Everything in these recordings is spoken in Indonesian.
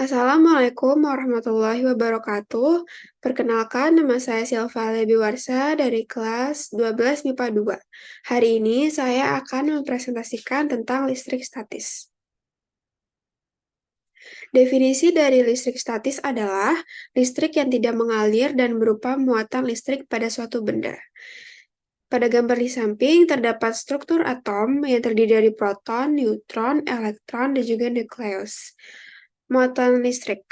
Assalamualaikum warahmatullahi wabarakatuh. Perkenalkan, nama saya Silva Lebiwarsa dari kelas 12 MIPA 2. Hari ini saya akan mempresentasikan tentang listrik statis. Definisi dari listrik statis adalah listrik yang tidak mengalir dan berupa muatan listrik pada suatu benda. Pada gambar di samping terdapat struktur atom yang terdiri dari proton, neutron, elektron, dan juga nukleus. Muatan listrik.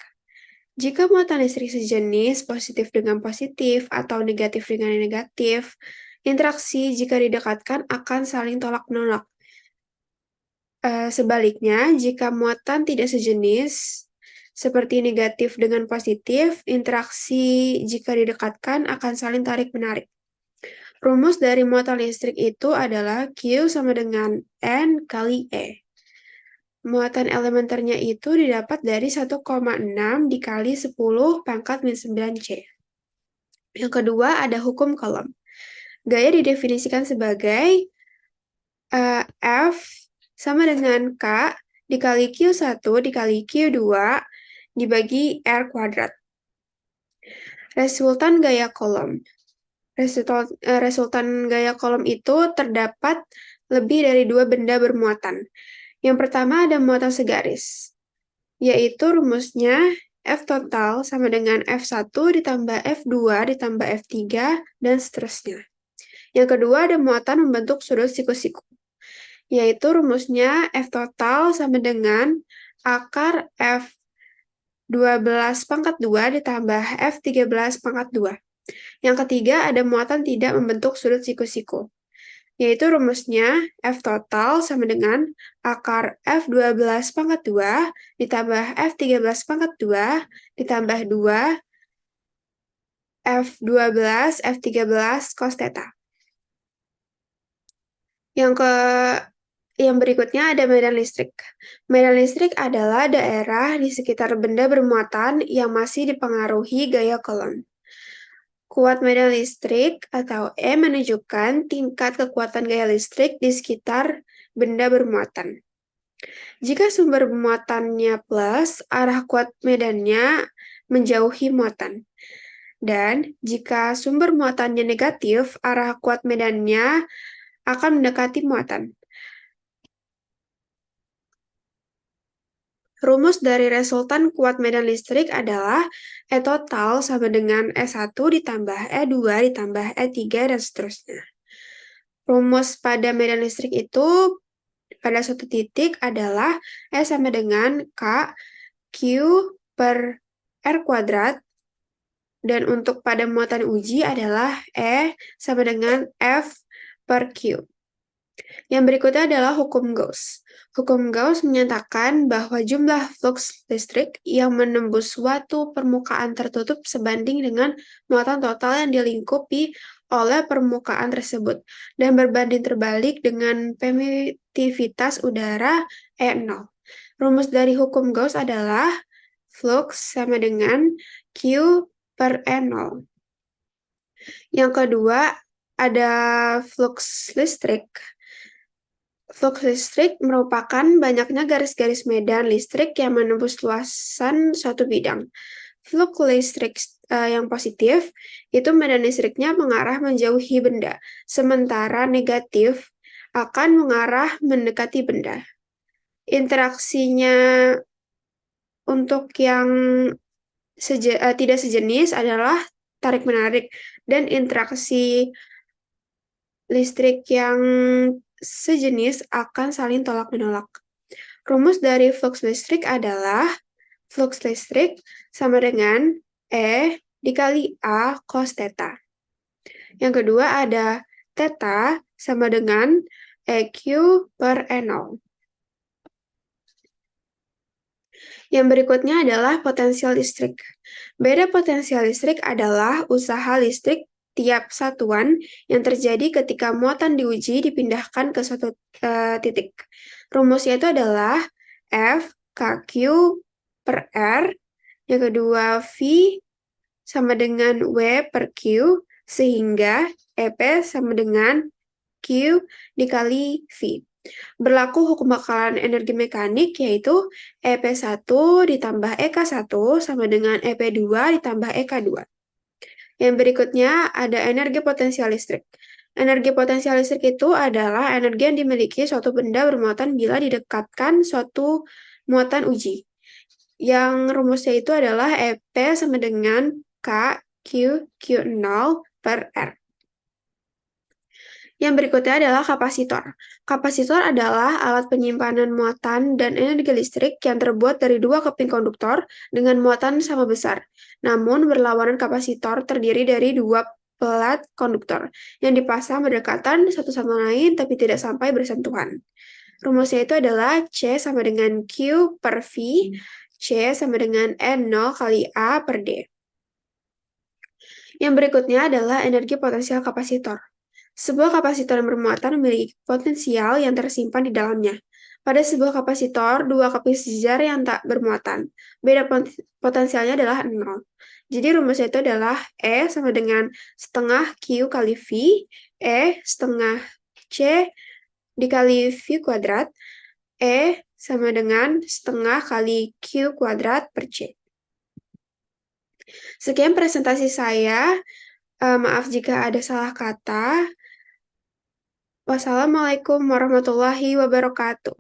Jika muatan listrik sejenis positif dengan positif atau negatif dengan negatif, interaksi jika didekatkan akan saling tolak-menolak. Sebaliknya, jika muatan tidak sejenis, seperti negatif dengan positif, interaksi jika didekatkan akan saling tarik-menarik. Rumus dari muatan listrik itu adalah Q sama dengan N kali E. Muatan elementernya itu didapat dari 1,6 dikali 10 pangkat min 9C. Yang kedua ada hukum Coulomb. Gaya didefinisikan sebagai F sama dengan K dikali Q1 dikali Q2 dibagi R kuadrat. Resultan gaya Coulomb. Resultan gaya Coulomb itu terdapat lebih dari dua benda bermuatan. Yang pertama ada muatan segaris, yaitu rumusnya F total sama dengan F1 ditambah F2 ditambah F3 dan seterusnya. Yang kedua ada muatan membentuk sudut siku-siku, yaitu rumusnya F total sama dengan akar F12 pangkat 2 ditambah F13 pangkat 2. Yang ketiga ada muatan tidak membentuk sudut siku-siku, yaitu rumusnya F total sama dengan akar F12 pangkat 2 ditambah F13 pangkat 2 ditambah 2 F12 F13 cos theta. Yang berikutnya ada medan listrik. Medan listrik adalah daerah di sekitar benda bermuatan yang masih dipengaruhi gaya Coulomb. Kuat medan listrik atau E menunjukkan tingkat kekuatan gaya listrik di sekitar benda bermuatan. Jika sumber muatannya plus, arah kuat medannya menjauhi muatan. Dan jika sumber muatannya negatif, arah kuat medannya akan mendekati muatan. Rumus dari resultan kuat medan listrik adalah E total sama dengan E1 ditambah E2 ditambah E3 dan seterusnya. Rumus pada medan listrik itu pada suatu titik adalah E sama dengan K Q per R kuadrat, dan untuk pada muatan uji adalah E sama dengan F per Q. Yang berikutnya adalah hukum Gauss. Hukum Gauss menyatakan bahwa jumlah flux listrik yang menembus suatu permukaan tertutup sebanding dengan muatan total yang dilingkupi oleh permukaan tersebut, dan berbanding terbalik dengan permitivitas udara E0. Rumus dari hukum Gauss adalah flux sama dengan Q per E0. Yang kedua ada flux listrik. Flux listrik merupakan banyaknya garis-garis medan listrik yang menembus luasan suatu bidang. Flux listrik yang positif itu medan listriknya mengarah menjauhi benda, sementara negatif akan mengarah mendekati benda. Interaksinya untuk yang tidak sejenis adalah tarik-menarik, dan interaksi listrik yang sejenis akan saling tolak-menolak. Rumus dari flux listrik adalah flux listrik sama dengan E dikali A cos theta. Yang kedua ada theta sama dengan EQ per E0. Yang berikutnya adalah potensial listrik. Beda potensial listrik adalah usaha listrik tiap satuan yang terjadi ketika muatan diuji dipindahkan ke suatu titik. Rumusnya itu adalah F KQ per R, yang kedua V sama dengan W per Q, sehingga EP sama dengan Q dikali V. Berlaku hukum bakalan energi mekanik yaitu EP1 ditambah EK1 sama dengan EP2 ditambah EK2. Yang berikutnya ada energi potensial listrik. Energi potensial listrik itu adalah energi yang dimiliki suatu benda bermuatan bila didekatkan suatu muatan uji. Yang rumusnya itu adalah EP sama dengan K Q Q0 per R. Yang berikutnya adalah kapasitor. Kapasitor adalah alat penyimpanan muatan dan energi listrik yang terbuat dari dua keping konduktor dengan muatan sama besar. Namun, berlawanan kapasitor terdiri dari dua pelat konduktor yang dipasang berdekatan satu sama lain tapi tidak sampai bersentuhan. Rumusnya itu adalah C sama dengan Q per V, C sama dengan N0 kali A per D. Yang berikutnya adalah energi potensial kapasitor. Sebuah kapasitor yang bermuatan memiliki potensial yang tersimpan di dalamnya. Pada sebuah kapasitor, dua keping sejajar yang tak bermuatan. Beda potensialnya adalah 0. Jadi rumusnya itu adalah E sama dengan setengah Q kali V, E setengah C dikali V kuadrat, E sama dengan setengah kali Q kuadrat per C. Sekian presentasi saya. Maaf jika ada salah kata. Wassalamualaikum warahmatullahi wabarakatuh.